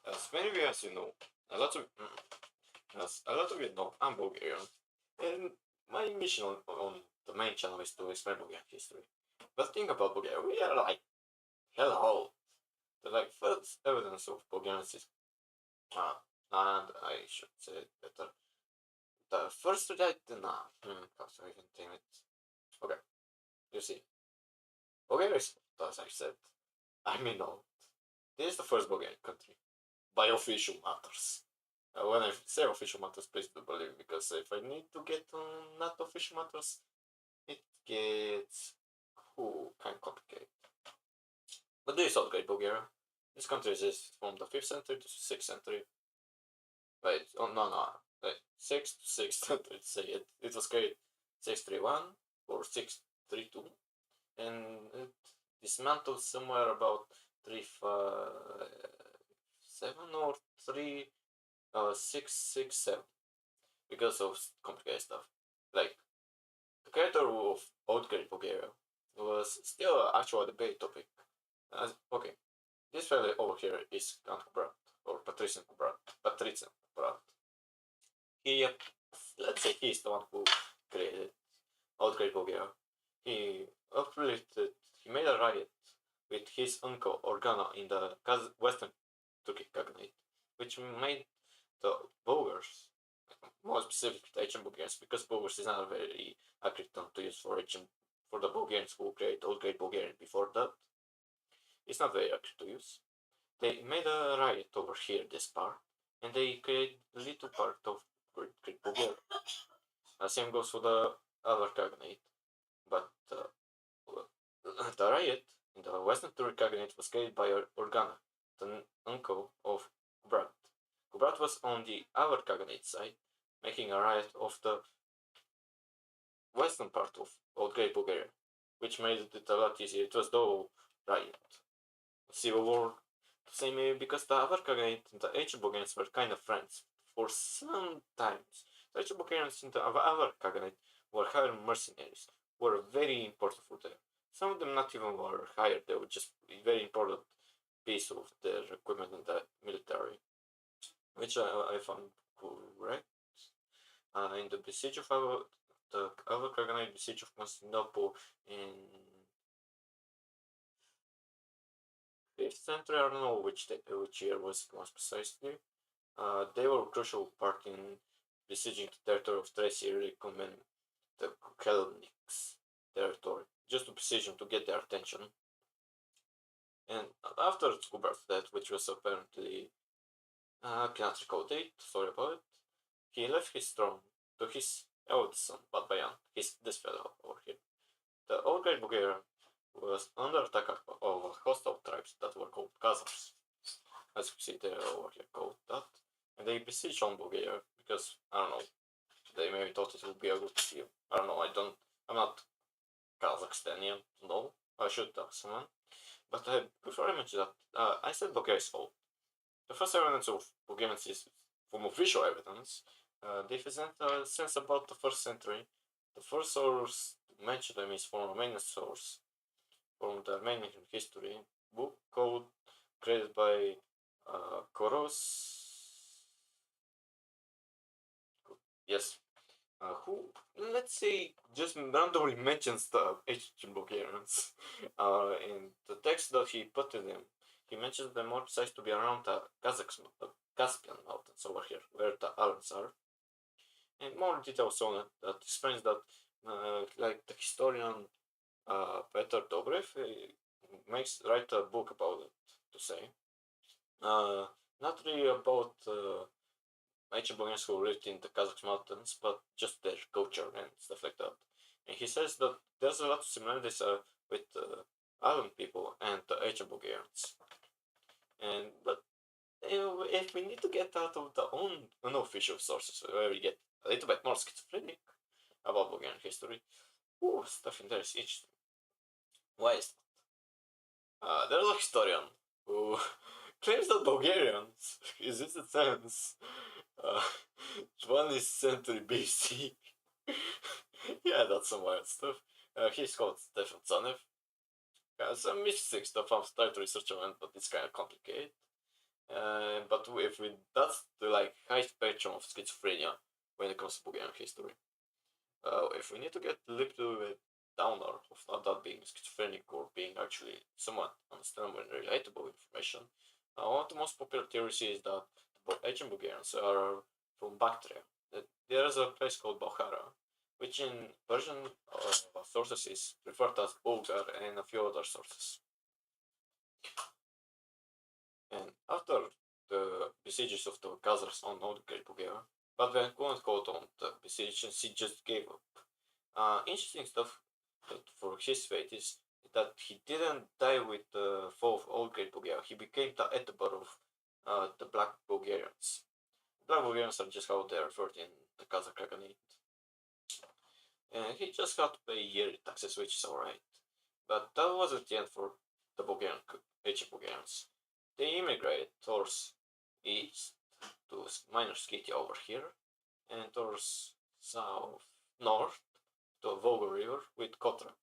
As many of you as you know, as a lot of you know, I'm Bulgarian, and my mission on the main channel is to explain Bulgarian history. But the thing about Bulgaria, we are like hell old. The like first evidence of Bulgarian is, and I should say it better. The first right, nah, how to even name it? Okay, you see, Bulgaria is, as I said, I mean, no, this is the first Bulgarian country by official matters. When I say official matters, please do believe me, because if I need to get on not official matters, it gets kind of complicated. But this is all great Bulgaria. This country exists from the 5th century to 6th century. Wait, oh no, wait, 6th to 6th century, say it. It was created 631 or 632, and it dismantled somewhere about 357 or 3667 because of complicated stuff. Like, the creator of Old Great Bulgaria was still actually a debate topic. Okay, this family over here is Count Kubrat, or Patrician Kubrat. He, let's say he's the one who created Old Great Bulgaria. He uplifted, he made a riot with his uncle Organa in the Western Turkic Khaganate, which made the Bulgars, more specifically the ancient Bulgarians, because Bulgars is not a very accurate term to use for the Bulgarians who created Old Great Bulgarian before that. It's not very accurate to use. They made a riot over here, this part, and they created a little part of Great Bulgaria. Same goes for the other Khaganate, but the riot in the Western Turkic Khaganate was created by Organa, the uncle of Kubrat. Kubrat was on the other Khaganate side, making a riot of the western part of Old Great Bulgaria, which made it a lot easier. It was the riot. Civil war, to say maybe, because the other Khaganate and the ancient Bulgarians were kind of friends for some times. The ancient Bulgarians in the other Khaganate were hired mercenaries, were very important for them. Some of them not even were hired, they were just a very important piece of their equipment in the military, which I found correct. In the besiege of the other Khaganate besiege of Constantinople in 5th century, I don't know which year was most precisely. They were a crucial part in besieging the territory of Thrace, Illyricum, and the Hellenics territory, just to besiege them to get their attention. And after Kubart's death, which was apparently, I cannot recall date, sorry about it, he left his throne to his eldest son, Batbayan, this fellow over here. The Old Great Bulgaria was under attack of hostile tribes that were called Khazars, as you see there over here called that, and they besieged on Bulgaria because, I don't know, they maybe thought it would be a good deal. I don't know, I'm not Kazakhstanian, no, I should ask someone. But before I mention that, I said Bulgaria's fault. The first evidence of Bulgarians is from official evidence. They present a sense about the 1st century. The first source to mention them is from a Romanian source, from the Armenian history book called, created by yes, who, let's say, just randomly mentions the ancient Bulgarians. In the text that he put in them, he mentions them more precise to be around the Caspian Mountains over here, where the islands are. And more details on it that explains that, like the historian Peter Dobrev write a book about it, to say. Not really about ancient Bulgarians who lived in the Kazakh mountains, but just their culture and stuff like that. And he says that there's a lot of similarities with island people and the ancient Bulgarians. But if we need to get out of the unofficial sources, where we get a little bit more schizophrenic about Bulgarian history, stuff in there is interesting. Why is that? There's a historian who claims that Bulgarians existed since 20th century BC. Yeah, that's some wild stuff. He's called Stefan Tsanev. Some mystic stuff I'm trying to research on, but it's kind of complicated. But if we that's the like high spectrum of schizophrenia when it comes to Bulgarian history. If we need to get a little bit downer of not that being schizophrenic or being actually somewhat understandable and relatable information, one of the most popular theories is that the ancient Bulgarians are from Bactria. There is a place called Bulgaria, which in Persian sources is referred to as Bulgar and a few other sources. And after the besieges of the Khazars on Old Great Bulgaria, but when couldn't hold on the besiegers, he just gave up. Interesting stuff for his fate is that he didn't die with the fall of Old Great Bulgaria. He became the Etbar of the Black Bulgarians. Black Bulgarians are just how they're referred in the Kazakh Khaganate. And he just had to pay yearly taxes, which is alright. But that wasn't the end for the Bulgarian, ancient Bulgarians. They immigrated towards east to minor Skythia over here, and towards south, north to Volga River with Kotrak.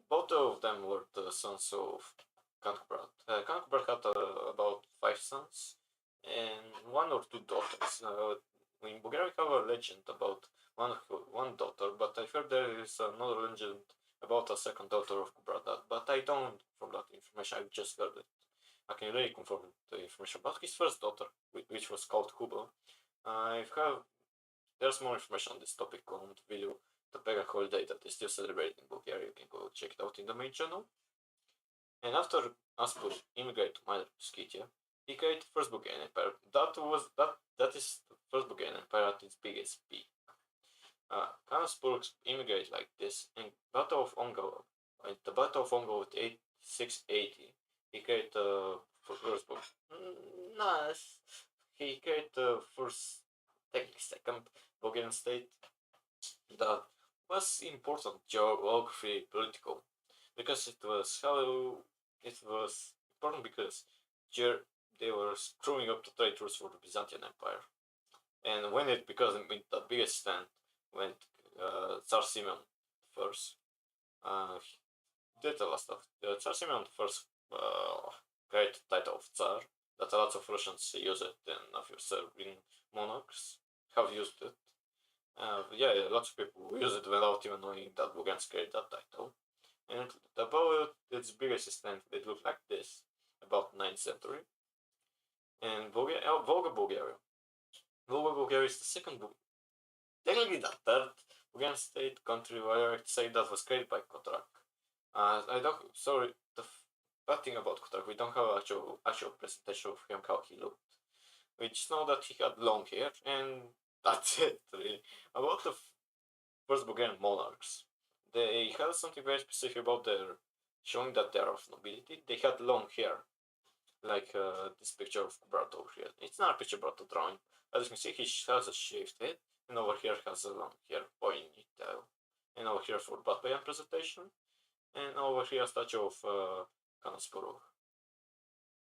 Both of them were the sons of Kankbrat. Kankbrat had about 5 sons and one or two daughters. In Bulgaria, we have a legend about one daughter, but I heard there is another legend about a second daughter of Kubrat. But I don't from that information. I've just heard it. I can really confirm the information about his first daughter, which was called Kuba. I have there's more information on this topic on the video the pagan holiday that is still celebrated in Bulgaria. You can go check it out in the main channel. And after Aspur immigrated to Minor Skythia, he created the first Bulgarian Empire. That is the first Bulgarian Empire at its biggest peak. Kanaspur immigrated like this, and Battle of Ongol, at the Battle of Ongol with 680, he created the first book. Nice. He created the first, technically second Bulgarian state that was important geography political because it was important because they were screwing up the trade routes for the Byzantine Empire, and when it became the biggest stand went Tsar Simeon first. Did a lot of stuff. Tsar Simeon first created the title of Tsar that lots of Russians use it, and a few Serbian monarchs have used it. Yeah, lots of people use it without even knowing that Bulgarians created that title. And about its biggest extent, it looked like this, about 9th century. And Volga Bulgaria. Volga Bulgaria is the second, technically the third Bulgarian state country where I say that was created by Kotrak. I don't, sorry, the bad thing about Kotrak, we don't have actual presentation of him how he looked. We just know that he had long hair, and that's it, really. About the first Bulgarian monarchs, they had something very specific about their showing that they are of nobility. They had long hair, like this picture of Kubrat over here. It's not a picture but a drawing. As you can see, he has a shaved head, and over here has a long hair ponytail. And over here for Batbayan presentation, and over here a statue of Kanaspurov,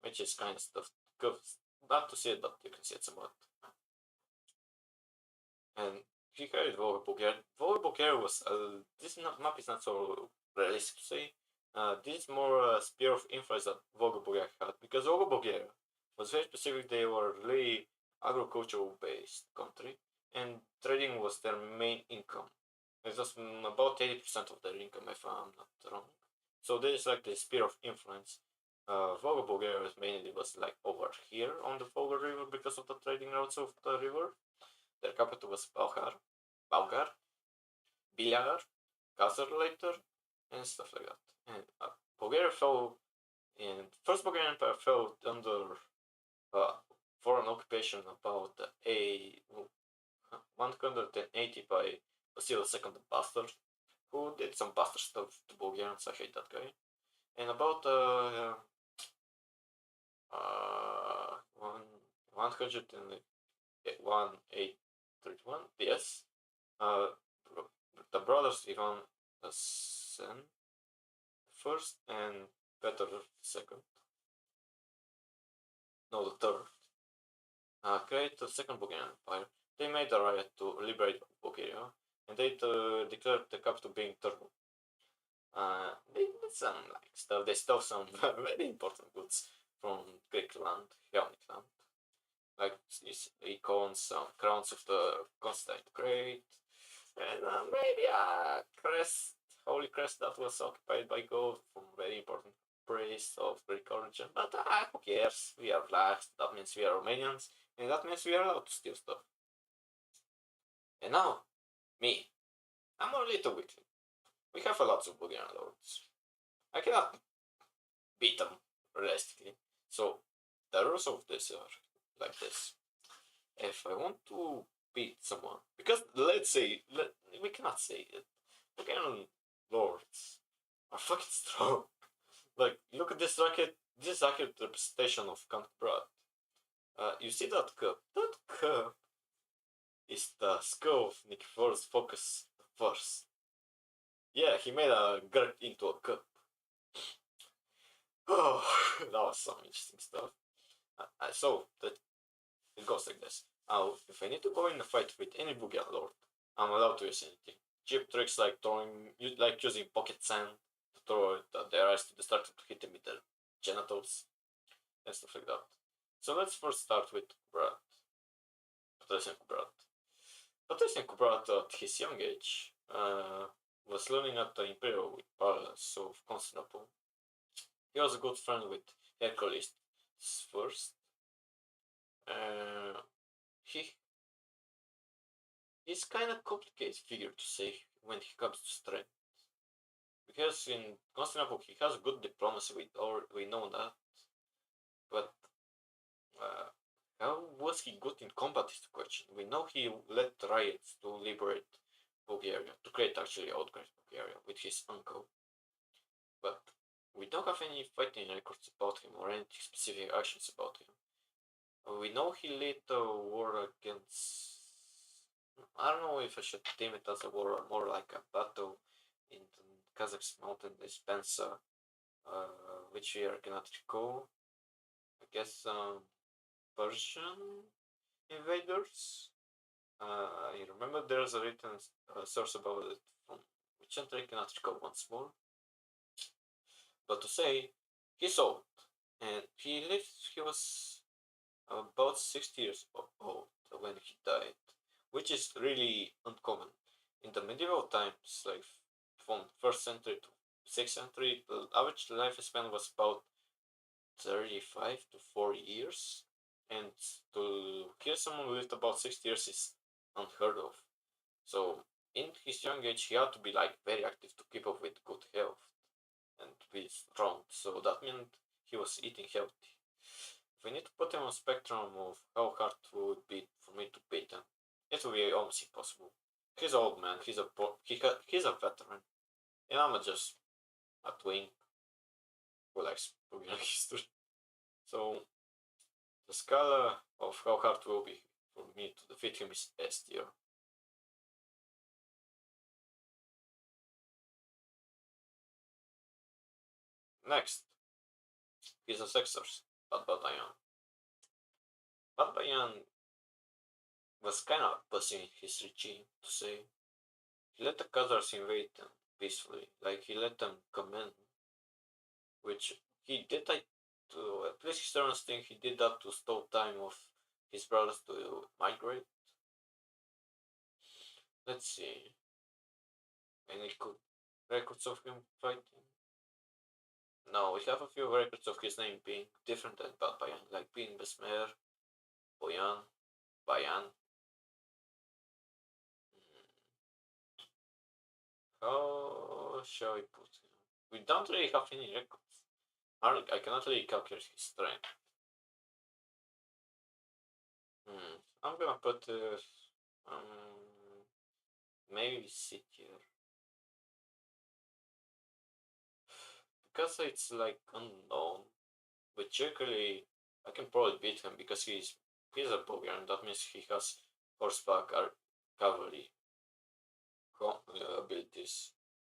which is kind of stuff. Bad to see it, but you can see it somewhat. And he carried Volga Bulgaria. Volga Bulgaria was this map is not so realistic to say. This is more a sphere of influence that Volga Bulgaria had because Volga Bulgaria was very specific. They were really agricultural based country, and trading was their main income. It was about 80% of their income, if I'm not wrong. So this is like the sphere of influence. Volga Bulgaria mainly was like over here on the Volga River because of the trading routes of the river. Their capital was Bulgar, Bilar, Kazar later, and stuff like that. And Bulgaria fell, and first Bulgarian Empire fell under foreign occupation about 180 by Vasil II the Bastard, who did some bastard stuff to Bulgarians. I hate that guy. And about 131, yes, the brothers Ivan the first and Peter second, no, the third, created the second Bulgarian Empire. They made a riot to liberate Bulgaria, and they declared the capital being Turku. They did some like stuff. They stole some very important goods from Greek land, Hellenic land, like these icons, crowns of the Constantine the Great, and maybe a crest, holy crest that was occupied by gold from very important priest of Greek origin. But who cares? We are Vlachs, that means we are Romanians, and that means we are allowed to steal stuff. And now, me. I'm a little weakling. We have a lot of Bulgarian lords. I cannot beat them, realistically. So, the rules of this are like this. If I want to beat someone, because let's say, we cannot say it, Bulgarian lords are fucking strong. Like, look at this racket, this accurate representation of Count Brad. You see that cup? That cup is the skull of Nikifor's focus first. Yeah, he made a gurk into a cup. Oh, that was some interesting stuff. So, it goes like this. Now, if I need to go in a fight with any Bulgarian lord, I'm allowed to use anything. Cheap tricks like using pocket sand to throw their eyes to distract them to hit them with their genitals and stuff like that. So let's first start with Kubrat. Patrician Kubrat. Patrician Kubrat at his young age was learning at the Imperial Palace of Constantinople. He was a good friend with Hercules first. He's kind of complicated figure to say when he comes to strength. Because in Constantinople he has good diplomacy, we know that. But how was he good in combat is the question. We know he led riots to liberate Bulgaria, to create actually outgreat Bulgaria with his uncle. But we don't have any fighting records about him or any specific actions about him. We know he led a war against... I don't know if I should deem it as a war or more like a battle in the Kazakh mountain Dispensa, which year I cannot recall. I guess Persian invaders. I remember there's a written source about it from which I cannot recall once more. But to say, he's old, and he was about 60 years old when he died, which is really uncommon. In the medieval times, like from 1st century to 6th century, the average lifespan was about 35 to 40 years, and to kill someone who lived about 60 years is unheard of. So, in his young age, he had to be like very active to keep up with good health and be strong. So that meant he was eating healthy. If we need to put him on spectrum of how hard it would be for me to beat him, it will be almost impossible. He's an old man. He's a veteran, and I'm just a twink who likes Bulgarian history. So the scala of how hard it will be for me to defeat him is S tier. Next, he's a sexers, Batbayan. Batbayan was kind of pushing his regime to say. He let the Khazars invade them peacefully, like he let them come in, which he did that to, at least historians think he did that to stop time of his brothers to migrate. Let's see. Any good records of him fighting? No, we have a few records of his name being different than Bayan, like being Besmer, Boyan, Bayan. How shall we put him? We don't really have any records. I cannot really calculate his strength. I'm gonna put maybe C tier. Because it's like unknown. But technically, I can probably beat him because he's a Bulgarian. That means he has horseback cavalry abilities.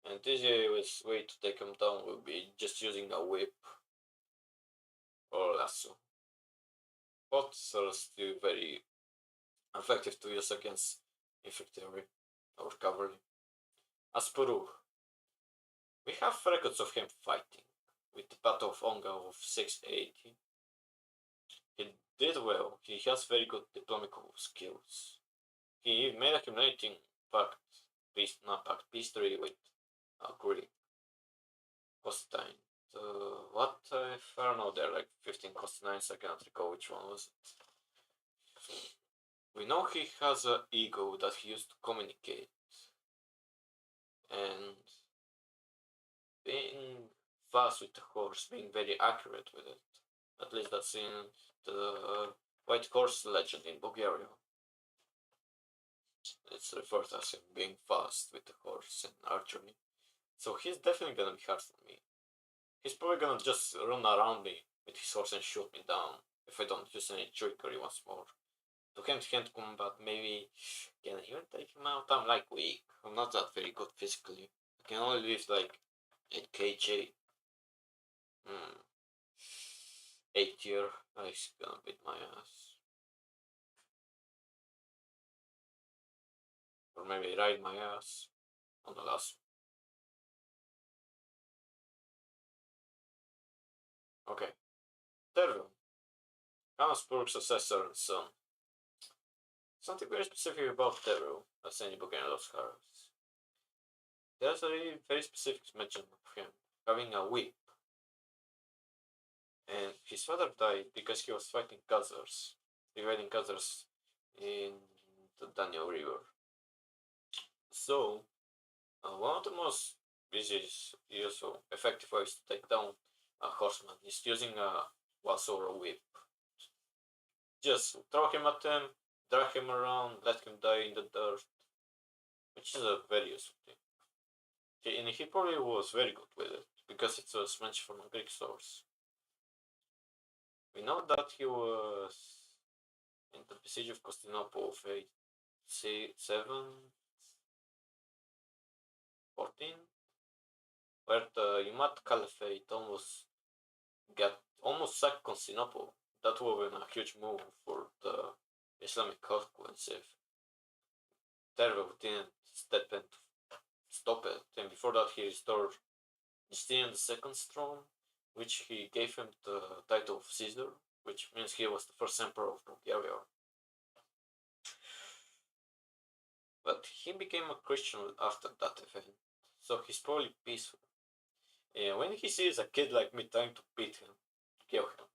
And this way to take him down will be just using a whip or lasso. Both are still very effective to use against infantry or cavalry. As Peru, we have records of him fighting with the Battle of Onga of 680. He did well. He has very good diplomatic skills. He made a humiliating pact, peace, not pact, peace treaty with Greek, Constantine. What if I don't know? There are like 15 Constantines. I cannot recall which one was it. We know he has an ego that he used to communicate, and being fast with the horse, being very accurate with it. At least that's in the White Horse legend in Bulgaria. It's referred to as him being fast with the horse in archery. So he's definitely gonna be hard for me. He's probably gonna just run around me with his horse and shoot me down if I don't use any trickery once more. To hand-to-hand combat, maybe can I even take him out? I'm like weak. I'm not that very good physically. I can only lift like 8 kg. 8 tier. He's gonna beat my ass. Or maybe ride my ass on the last one. Okay. Tervil. Habsburg successor and son. Something very specific about Tervil, as any Bulgarian loves heroes. There's a really very specific mention of him having a whip. And his father died because he was fighting Khazars, dividing Khazars in the Danube River. So, one of the most easiest, useful, effective ways to take down a horseman is using a was or a whip. Just throw him at them, drag him around, let him die in the dirt, which is a very useful thing. And he probably was very good with it because it was mentioned from a Greek source. We know that he was in the siege of Constantinople of 807, 14, where the Umayyad Caliphate almost sacked Constantinople. That would have been a huge move for the Islamic offensive. Tervel didn't step in to stop it, and before that he restored Justinian II's throne, which he gave him the title of Caesar, which means he was the first emperor of Bulgaria. But he became a Christian after that event, so he's probably peaceful. And when he sees a kid like me trying to beat him, kill him,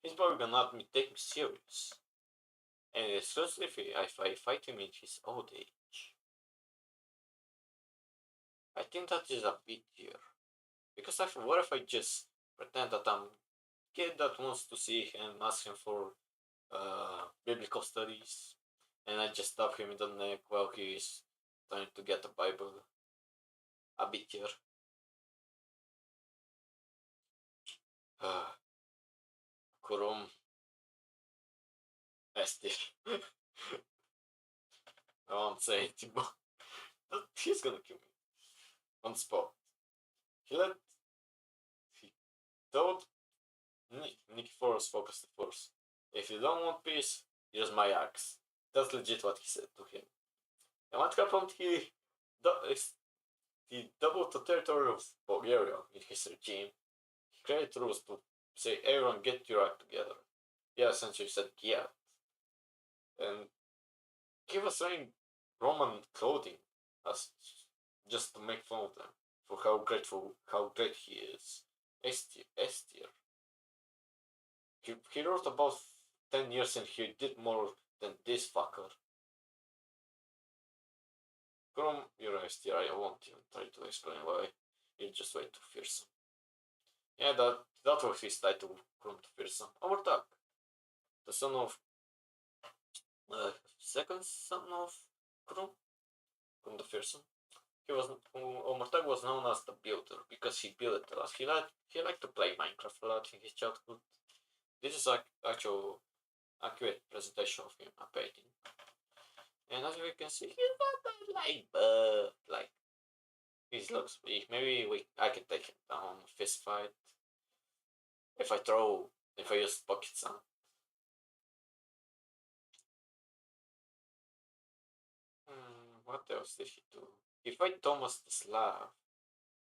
he's probably gonna not take me serious. And especially if I fight him in his old age. I think that is a bit here. Because what if I just pretend that I'm a kid that wants to see him, ask him for biblical studies, and I just stab him in the neck while he's trying to get a Bible? A bit here. Kurum Estir. I won't say it, but he's gonna kill me on the spot. He told Nikiphorus focus the force. If you don't want peace, use my axe. That's legit what he said to him. And what happened? He doubled the territory of Bulgaria in his regime. He created rules to say, everyone get your act together. Yeah, essentially said, yeah. And he was wearing Roman clothing as just to make fun of them for how great he is. Estir. He wrote about 10 years and he did more than this fucker. From your Estir, I won't even try to explain why. You're just way too fearsome. Yeah, that was his title, Krum too fearsome. Overtag, the son of second son of Krum the fearsome. Omurtag was known as the builder because he built a lot. He liked to play Minecraft a lot in his childhood. This is actual accurate presentation of him, a painting. And as we can see, he's not that like he looks weak. Maybe I can take him down fist fight if I use pocket sand. What else did he do? He fight Thomas the Slav,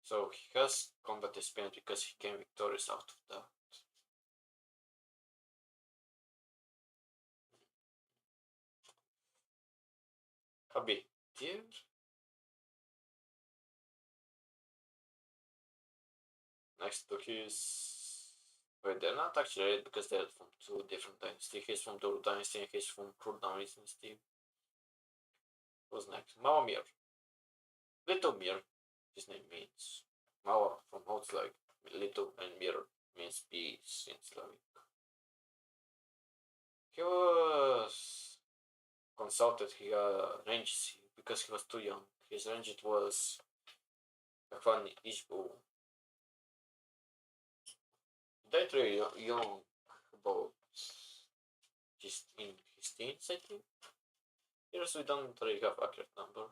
so he has combat experience because he came victorious out of that. Gabi tier. Next to his. Wait, they're not actually related because they're from two different dynasties. He's from Duru dynasty and he's from Kurdan dynasty. Who's next? Mawamir. Little Mir, his name means. Mawa from Old Slavic. Little and Mir means peace in Slavic. He was consulted, he range C because he was too young. His range was Kafan Ishbu. Died really young, about in his teens, I think. Here's we don't really have accurate number.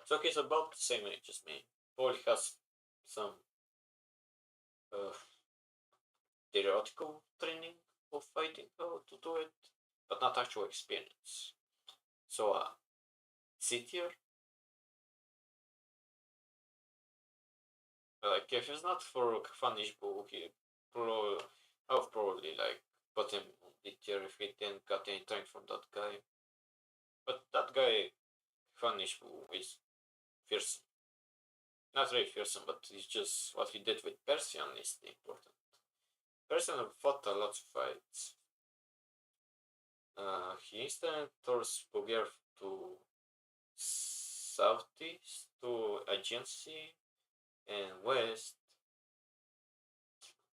So he's about the same age as me. Probably has some theoretical training of fighting, how to do it, but not actual experience. So, C tier. Like, if it's not for Kafan Ishbu, he probably like put him on D tier if he didn't get any training from that guy. But that guy, Kafan Ishbu, is fearsome. Not really fearsome, but it's just what he did with Persian is the important. Persian fought a lot of fights. He instantly towards Bulgaria to southeast to Aegean Sea and west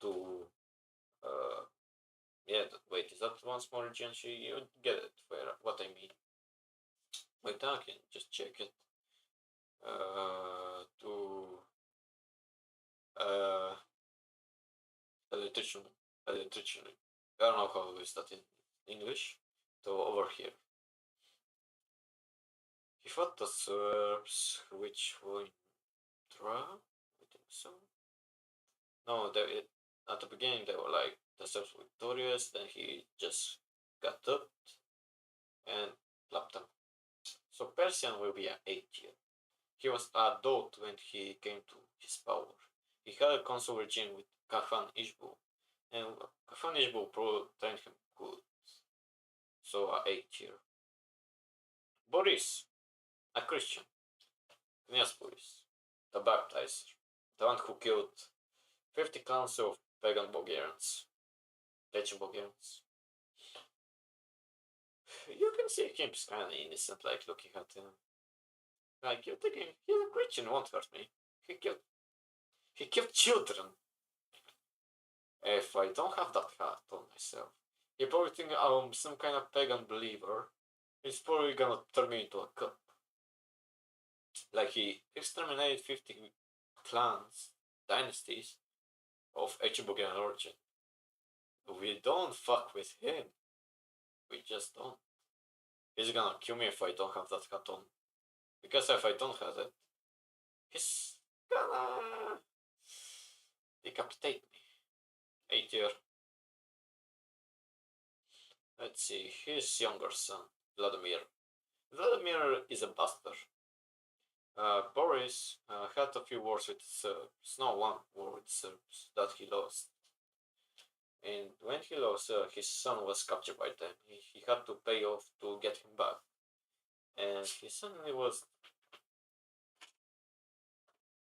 to yeah, wait, is that one small Aegean Sea? You get it where what I mean. Wait, I can just check it. To electrician. I don't know how is that in English. To over here. He fought the Serbs, which were in Tra? I think so. No, at the beginning they were like the Serbs were victorious, then he just got up and clapped them. So Persian will be an 8 tier. He was a adult when he came to his power. He had a consul regime with Kafan Ishbu, and Kafan Ishbu trained him good. So a 8 tier. Boris, a Christian. Knyaz Boris, the baptizer, the one who killed 50 clans of pagan Bulgarians. Legion Bulgarians. You can see him's kinda innocent, like looking at him. Like you're thinking, he's a Christian, won't hurt me. He killed children. If I don't have that hat on myself, you probably think I'm some kind of pagan believer. He's probably gonna turn me into a cup. Like he exterminated 50 clans, dynasties of ancient Bulgarian origin. We don't fuck with him. We just don't. He's gonna kill me if I don't have that hat on. Because if I don't have it, he's gonna decapitate me. 8 year. Let's see, his younger son, Vladimir. Vladimir is a bastard. Boris had a few wars with Serbs. No, one war with Serbs that he lost. And when he lost, his son was captured by them. He had to pay off to get him back. And his son was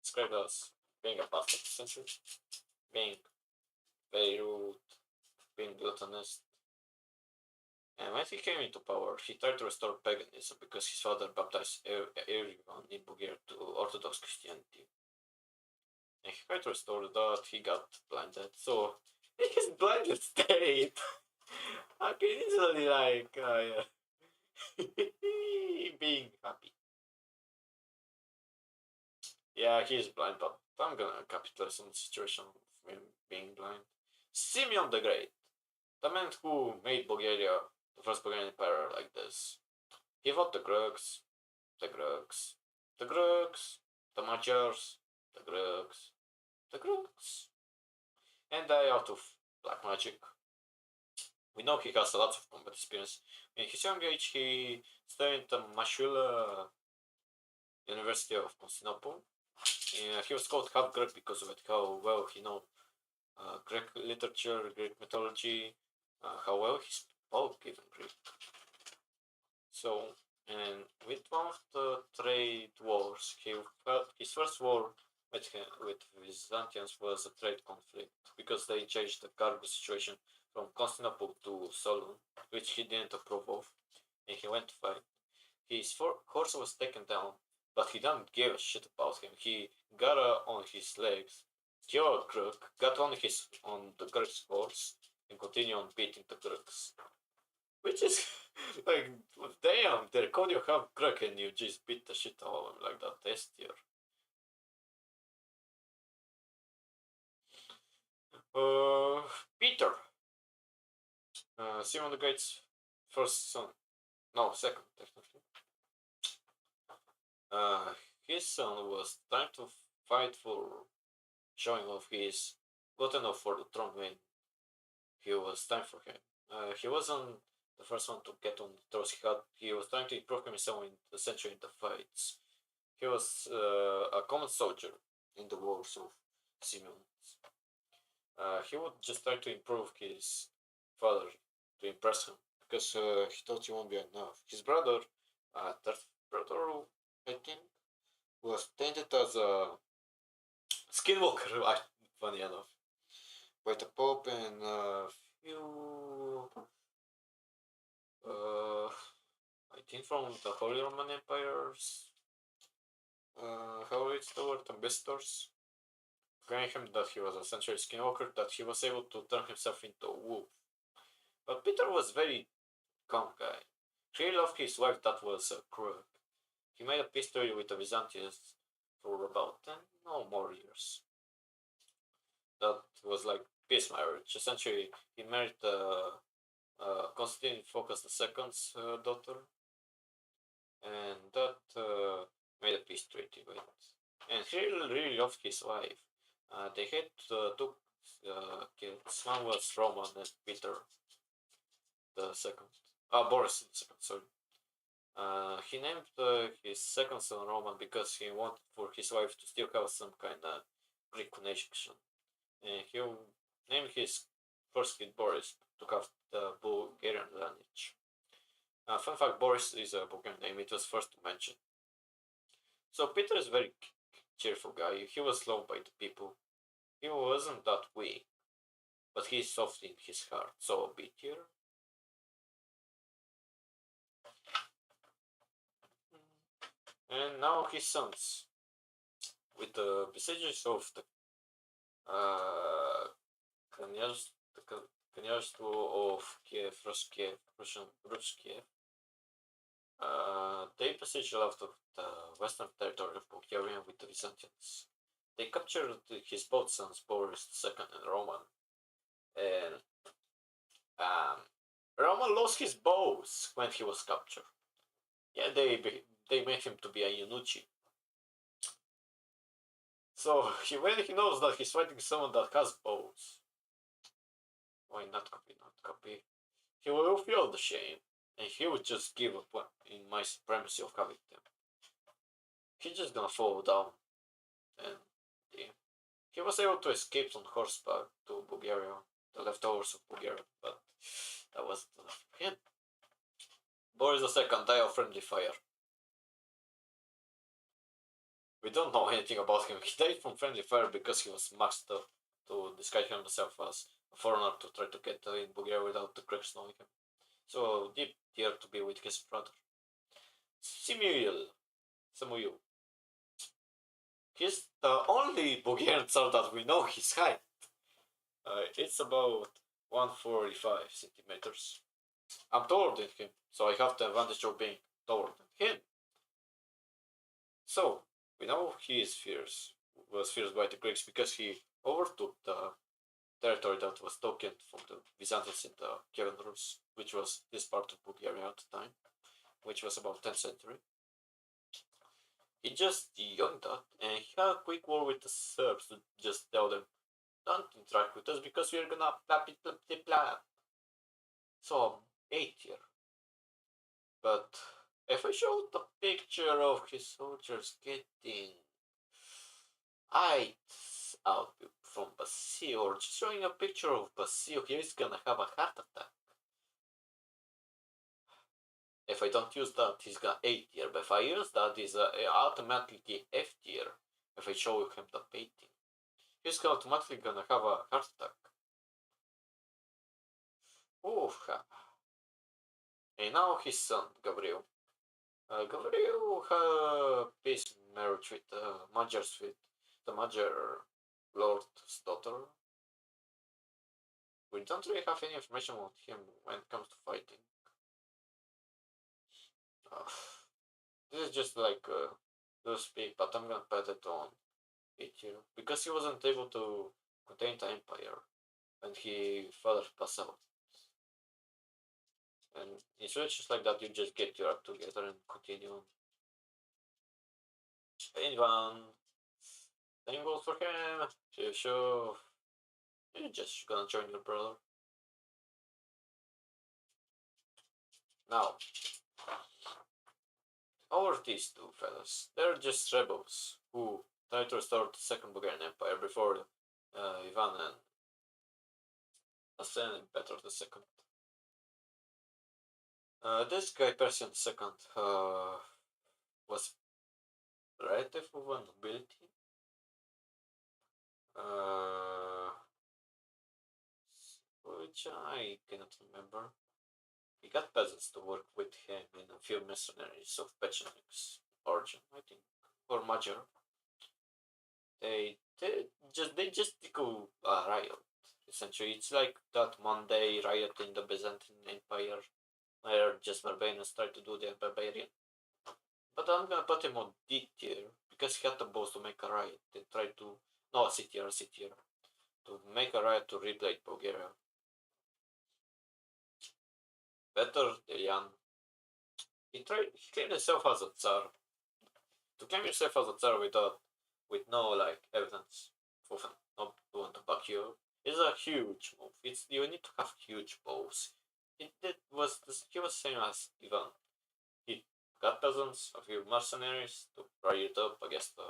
described as being a bastard, essentially. Being very rude, being gluttonous. And when he came into power, he tried to restore paganism because his father baptized everyone in Bulgaria to Orthodox Christianity. And he tried to restore that, he got blinded. So, in his blinded state, I can easily like being happy. Yeah, he's blind, but I'm gonna capitalize on the situation of him being blind. Simeon the Great, the man who made Bulgaria the first Bulgarian empire like this. He fought the Greeks, the Magyars, the Greeks, and died out of black magic. We know he has a lot of combat experience. In his young age, he studied at the Mashula University of Constantinople. He was called half Greek because of it, how well he knows Greek literature, Greek mythology, how well he spoke even Greek. So, and with one of the trade wars, he felt his first war with Byzantians was a trade conflict because they changed the cargo situation from Constantinople to Solon, which he didn't approve of, and he went to fight. His horse was taken down, but he didn't give a shit about him. He got on his legs, killed a crook, got on the Greek's horse, and continued on beating the Greeks. Which is like, damn, they're calling you half Greek and you just beat the shit out of him like that S tier. Uh, Peter, Simon the Great's first son. No, second, technically. Uh, his son was trying to fight for showing off his good enough for the throne when he was time for him. He wasn't the first one to get on the throne. He was trying to improve himself in the century in the fights. He was a common soldier in the wars of Simeon. He would just try to improve his father to impress him because he thought he won't be enough. His brother, third brother, I think, was tainted as a skinwalker, funny enough, by the Pope and a few, I think from the Holy Roman Empire's, how it's the word, ambassadors, claiming him that he was essentially skinwalker, that he was able to turn himself into a wolf. But Peter was very calm guy. He loved his wife that was a crook. He made a peace treaty with the Byzantines for about 10, no more years. That was like peace marriage. Essentially, he married Constantine Phocas II's daughter, and that made a peace treaty with. And he really loved his wife. They had two kids. One was Roman and Peter the second. Boris the second, sorry. He named his second son Roman because he wanted for his wife to still have some kind of Greek connection. And he named his first kid Boris to have the Bulgarian lineage. Fun fact, Boris is a Bulgarian name, it was first to mention. So Peter is a very cheerful guy. He was loved by the people. He wasn't that weak, but he's soft in his heart, so a bit here. And now his sons, with the besiegers of the Kniazstvo of Kiev, Rus Kiev, they besieged a lot of the western territory of Bulgaria with the Byzantines. They captured his both sons, Boris II and Roman, and Roman lost his bows when he was captured. Yeah, they made him to be a Eunuchi. So when he knows that he's fighting someone that has bows, why not copy, not copy? He will feel the shame, and he would just give up in my supremacy of having them. He's just gonna fall down, and yeah. He was able to escape on horseback to Bulgaria, the leftovers of Bulgaria, but that wasn't enough for him. Boris II died of friendly fire. We don't know anything about him. He died from friendly fire because he was maxed up to disguise himself as a foreigner to try to get in Bulgaria without the Greeks knowing him. So deep here to be with his brother. Samuel. He's the only Bulgarian Tsar that we know his height. It's about 145 centimeters. I'm taller than him, so I have the advantage of being taller than him. So, we know he is was fierce by the Greeks because he overtook the territory that was taken from the Byzantines in the Kievan Rus, which was this part of Bulgaria at the time, which was about 10th century. He just young that, and he had a quick war with the Serbs to just tell them, don't interact with us because we're gonna blah blah blah blah. So, 8 here. But if I show the picture of his soldiers getting eyes out from Basil, or just showing a picture of Basil, he's gonna have a heart attack. If I don't use that, he's got A tier. But if I use that, he's automatically F tier. If I show him the painting, he's automatically gonna have a heart attack. Oh, and now his son, Gabriel. Gabriel is married with Major's with the Major Lord's daughter. We don't really have any information about him when it comes to fighting. Uh, this is just like to speak, but I'm gonna put it on it here because he wasn't able to contain the empire when he father passed out. And in situations like that, you just get your act together and continue on. Anyone, same goes for him. Sure, you're just gonna join your brother. Now, over these two fellas, they're just rebels who try to restore the Second Bulgarian Empire before Ivan and Asen and Petr II. This guy, Persian II, was relative of a nobility. Uh, which I cannot remember. He got peasants to work with him and a few mercenaries of Pechenik's origin, I think, or Major. They just tickle a riot. Essentially, it's like that Monday riot in the Byzantine Empire, where just barbarians try to do their barbarian. But I'm gonna put him on D tier because he had the balls to make a riot and try to no C tier, to make a riot to replay Bulgaria. Better Delian. He claimed himself as a Tsar. To claim yourself as a Tsar with no like evidence of not want to back you up is a huge move. It's you need to have huge balls. He was same as Ivan. He got peasants, a few mercenaries to rally it up against the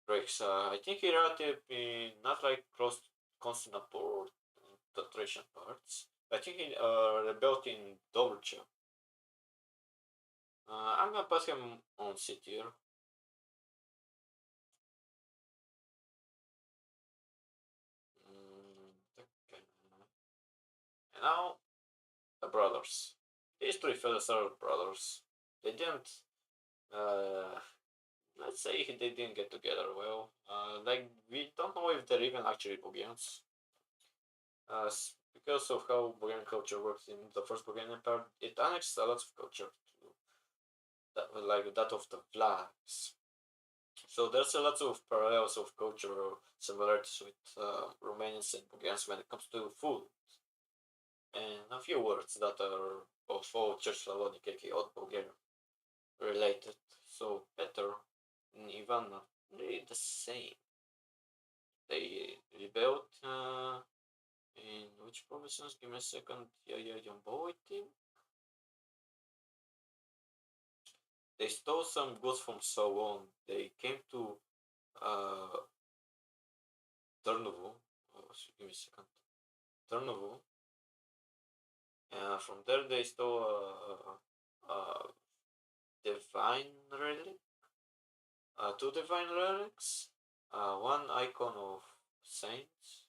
Greeks. I think he relative in not like close to Constantinople or the Thracian parts. I think he rebelled in Dobrcha. I'm gonna put him on C tier. Okay. And now the brothers. These three fellas are brothers. They didn't. Uh, let's say they didn't get together well. Like we don't know if they're even actually Bulgarians. Because of how Bulgarian culture works in the first Bulgarian Empire, it annexed a lot of culture to that, like that of the Vlachs. So there's a lot of parallels of cultural similarities with Romanians and Bulgarians when it comes to food, and a few words that are also Church Slavonic, aka Old Bulgarian, related. So Peter and Ivan are really the same. They rebelled in which provinces? Give me a second. Yeah, Jumbo, I think. They stole some goods from Solon. They came to uh, Turnovo. Oh, give me a second. Turnovo. From there, they stole divine relic, two divine relics, one icon of saints,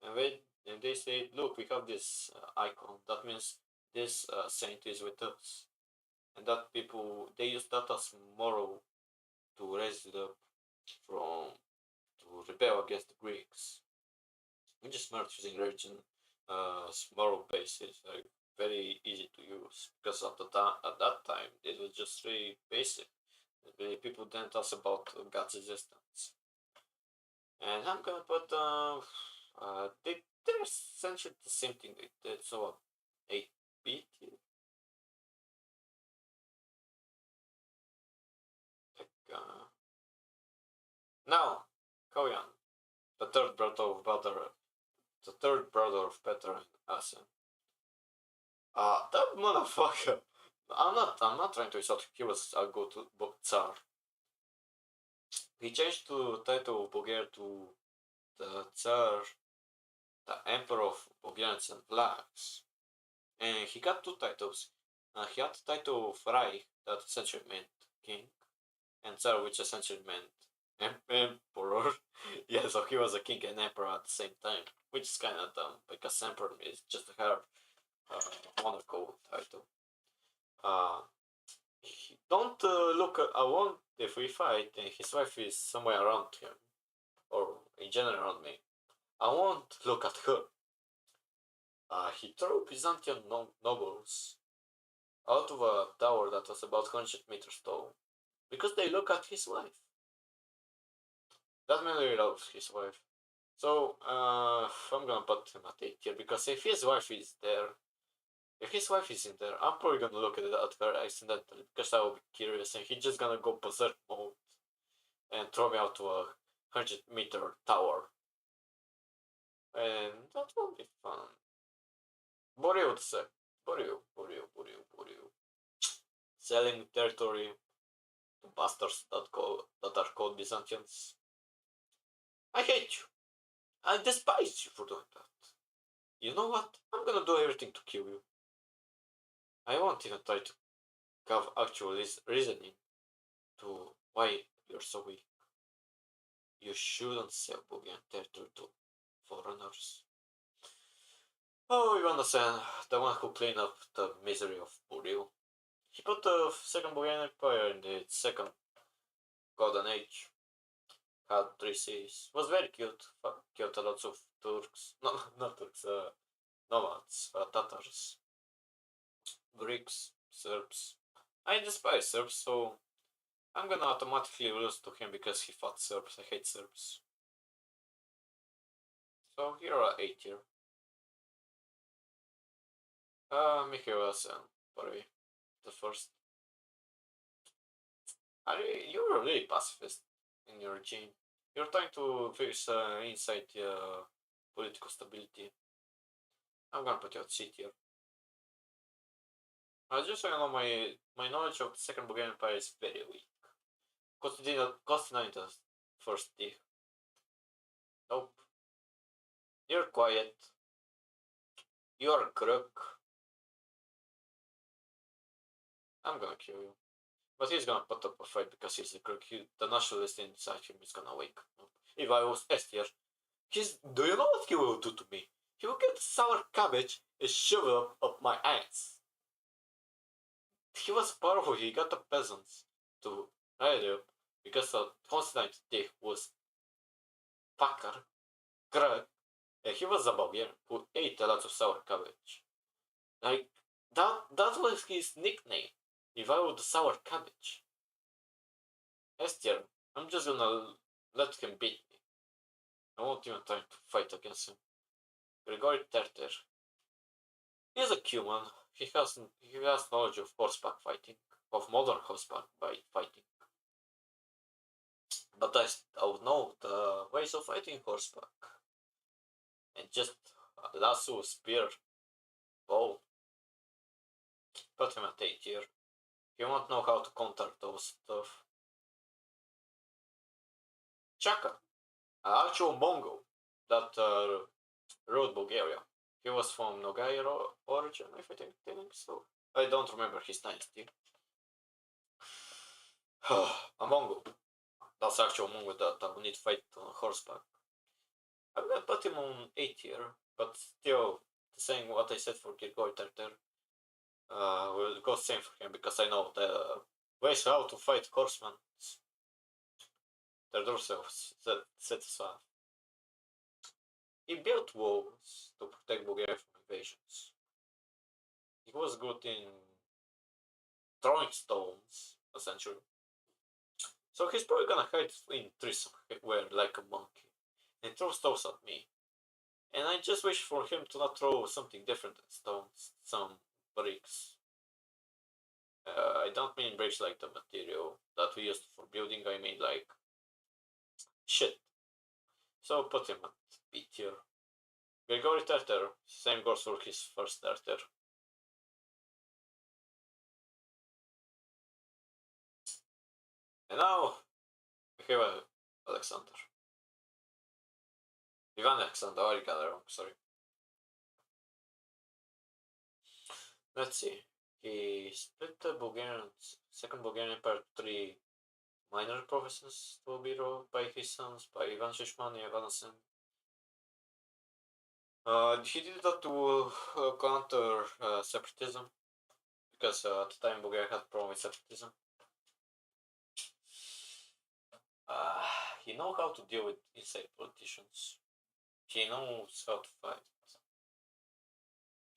and they say, "Look, we have this icon. That means this saint is with us." And that people they use that as moral to raise it up from to rebel against the Greeks. Which is smart using religion moral basis, like very easy to use because at that time it was just very basic. Really, people didn't ask about God's existence. And I'm gonna put they're essentially the same thing they did. So 8 bit. Like, now Koyan, the third brother of Badr, the third brother of Peter and Asen. That motherfucker. I'm not trying to insult him. He was a good Tsar. He changed the title of Bulgaria to the Tsar, the Emperor of Bulgarians and Vlachs. And he got two titles. He had the title Fry, that essentially meant king, and Tsar, which essentially meant emperor. Yeah, so he was a king and emperor at the same time, which is kind of dumb because emperor is just a her monarchical title. Uh, don't look around if we fight and his wife is somewhere around him, or in general around me. I won't look at her. He threw Byzantine nobles out of a tower that was about 100 meters tall because they look at his wife. That man really loves his wife. So, I'm gonna put him at 8 here because if his wife is there, if his wife is in there, I'm probably gonna look at her accidentally because I will be curious and he's just gonna go berserk mode and throw me out to a 100-meter tower. And that won't be fun. Boryutse. Boryu. Selling territory to bastards that are called Byzantines. I hate you. I despise you for doing that. You know what? I'm gonna do everything to kill you. I won't even try to have actual reasoning to why you're so weak. You shouldn't sell Bulgarian territory to foreigners. Oh, you understand, the one who cleaned up the misery of Buril. He put the second Bulgarian Empire in the second golden age. Had 3 cities. Was very cute. Killed a lot of Turks. No, not Turks, nomads, Tatars, Greeks, Serbs. I despise Serbs, so I'm gonna automatically lose to him because he fought Serbs. I hate Serbs. So here are 8 here. Mikhail and Bari, the first. You're really pacifist in your regime. You're trying to fix inside political stability. I'm gonna put you at C tier. Just so you know, my knowledge of the Second Bulgarian Empire is very weak. Constantine the first D. Nope. You're quiet. You're a crook. I'm gonna kill you. But he's gonna put up a fight because he's a crook. The nationalist inside him is gonna wake up. If I was S tier, do you know what he will do to me? He will get sour cabbage and shove it up my ass. He was powerful, he got the peasants to ride up because Constantine D was fucker, crack, and he was a Bulgarian who ate a lot of sour cabbage. Like, that was his nickname. If I were the sour cabbage. Estier, I'm just gonna let him beat me. I won't even try to fight against him. Grigory Terter. He's a human. He has knowledge of horseback fighting, of modern horseback fighting. But I don't know the ways of fighting horseback. And just lasso, spear, bow. Put him at 8 here. He won't know how to counter those stuff. Chaka, an actual Mongol that ruled Bulgaria. He was from Nogai origin, if I think so. I don't remember his dynasty. A Mongol. That's actual Mongol that I will need to fight on horseback. I'm gonna put him on 8 here, but still, saying what I said for Grigori Tartar, will go same for him because I know the ways how to fight horsemen. Their dorsals set aside. He built walls to protect Bulgaria from invasions. He was good in throwing stones, essentially. So he's probably gonna hide in trees somewhere like a monkey and throw stones at me. And I just wish for him to not throw something different than stones, some bricks. I don't mean bricks like the material that we used for building, I mean like shit. So put him at B tier. Grigori Tartar, same goes for his first Tartar. And now we have Alexander. Ivan Alexander, I got it wrong, sorry. Let's see. He split the Second Bulgarian Empire to three minor provinces to be ruled by his sons, by Ivan Shishman and Ivan. He did that to counter separatism, because at the time Bulgaria had problem with separatism. Uh, he knows how to deal with inside politicians. He knows how to fight.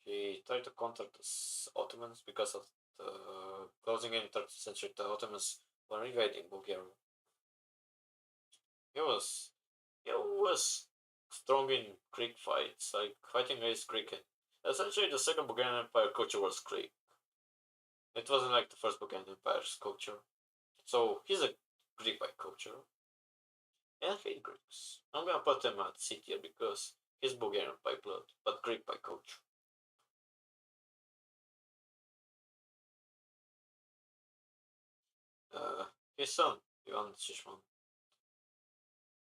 He tried to counter the Ottomans because of the closing in 13th century. The Ottomans were invading Bulgaria. He was strong in Greek fights, like fighting against Greek. Essentially, the Second Bulgarian Empire culture was Greek. It wasn't like the First Bulgarian Empire's culture. So he's a Greek by culture. And I hate Greeks. I'm gonna put him at C tier because he's Bulgarian by blood, but Greek by culture. His son, Ivan Shishman.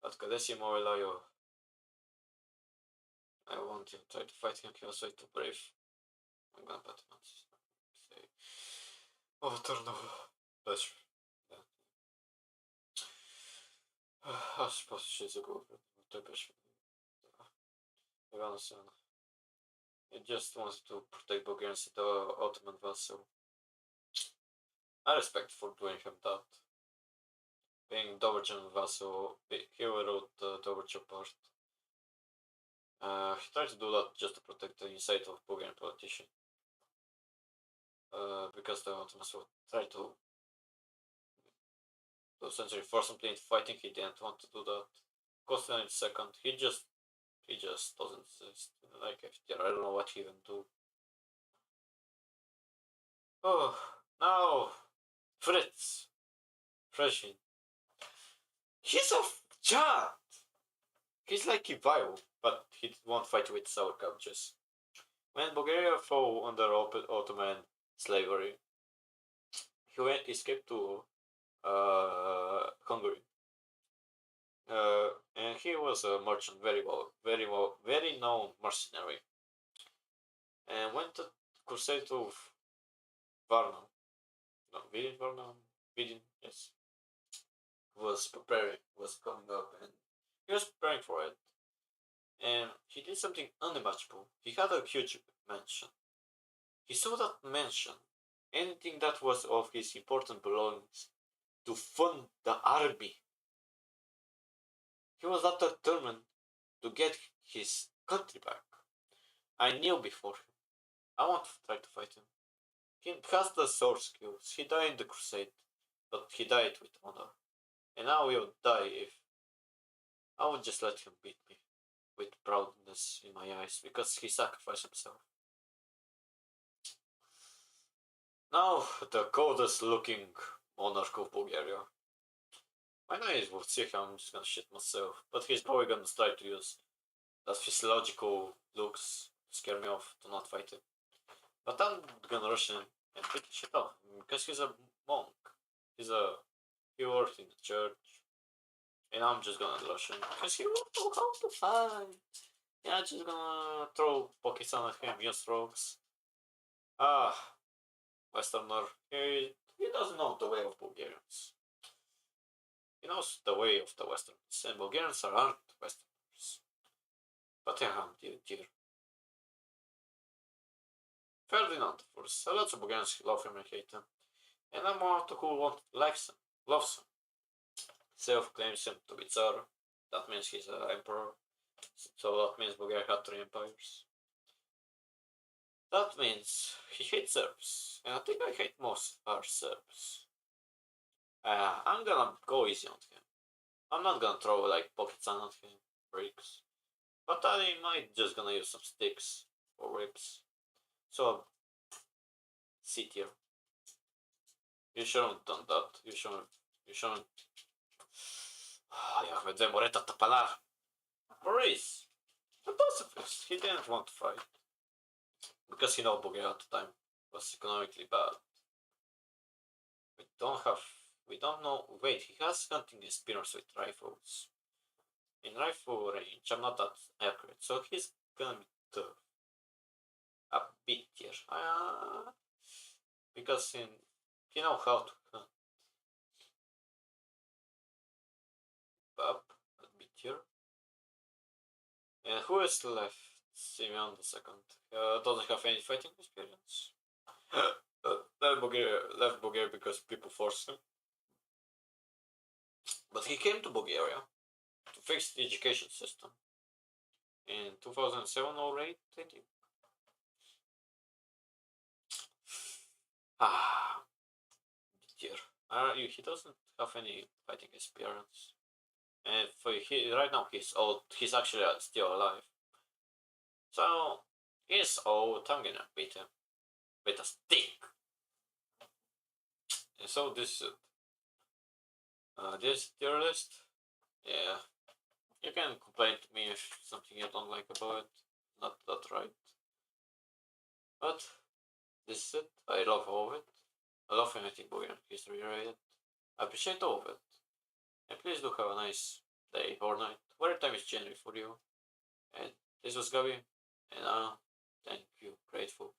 Откъде Elayo? I want to try to fight him, he was way too brave. I'm gonna put him on this. Say. Oh, turno. That's I suppose she's a good Ivan he just wants to protect Bulgarians the Ottoman vassal. I respect for doing him that. Being Doberchan vassal, he wrote the Doberchan part. He tried to do that just to protect the inside of Bulgarian politician. Because the Ottomans would try to essentially force him into fighting. He didn't want to do that. Constantine second, he just doesn't exist. Like FTR, I don't know what he even do. Oh, now Fritz, Freshin. He's a chat. He's like Ivail, but he won't fight with sour couches. When Bulgaria fell under Ottoman slavery, he escaped to Hungary. And he was a merchant, very known mercenary. And went to crusade of Varna. No, Vidin, yes. Was coming up, and he was preparing for it. And he did something unimaginable. He had a huge mansion. He sold that mansion, anything that was of his important belongings, to fund the army. He was that determined to get his country back. I knew before him. I want to try to fight him. He has the sword skills. He died in the crusade, but he died with honor. And now he would die if I would just let him beat me with proudness in my eyes because he sacrificed himself. Now the coldest looking monarch of Bulgaria. My name would see him, I'm just gonna shit myself, but he's probably gonna try to use that physiological looks to scare me off to not fight him. But I'm gonna rush him and beat the shit off because he's a monk. He worked in the church. And I'm just gonna rush him because he won't know how to fight. Yeah, I'm just gonna throw Pokemon at him, use strokes. Westerner, he doesn't know the way of Bulgarians. He knows the way of the Westerners, and Bulgarians aren't Westerners. But yeah, dear. Ferdinand, of course. Lots of Bulgarians love him and hate him. And I'm one who likes him, loves him. Self-claims him to be Tsar. That means he's an emperor. So that means Bulgaria had three empires. That means he hates Serbs. And I think I hate most are Serbs. I'm gonna go easy on him. I'm not gonna throw like pocket sand at him, bricks. But I might just gonna use some sticks or whips. So, C tier. You shouldn't have done that. You shouldn't. Ja me demoreta tapanar. Maurice, the pacifist, he didn't want to fight. Because he knew Bulgaria at the time was economically bad. We don't know, wait, he has hunting experience with rifles. In rifle range, I'm not that accurate, so he's gonna be tough. A bit here. because you know how to hunt up a bit here. And who is left? Simeon the second. Doesn't have any fighting experience. Left Bulgaria because people forced him. But he came to Bulgaria to fix the education system in 2007 or 8, I think. Ah, dear. He doesn't have any fighting experience. And right now he's old. He's actually still alive. So he's old. I'm gonna beat him with a stick. And so this tier list. Yeah, you can complain to me if something you don't like about it. Not that right. But this is it. I love all of it. I love anything Bulgarian history related. I appreciate all of it. And please do have a nice day or night, whatever time is January for you. And this was Gabi, and thank you, grateful.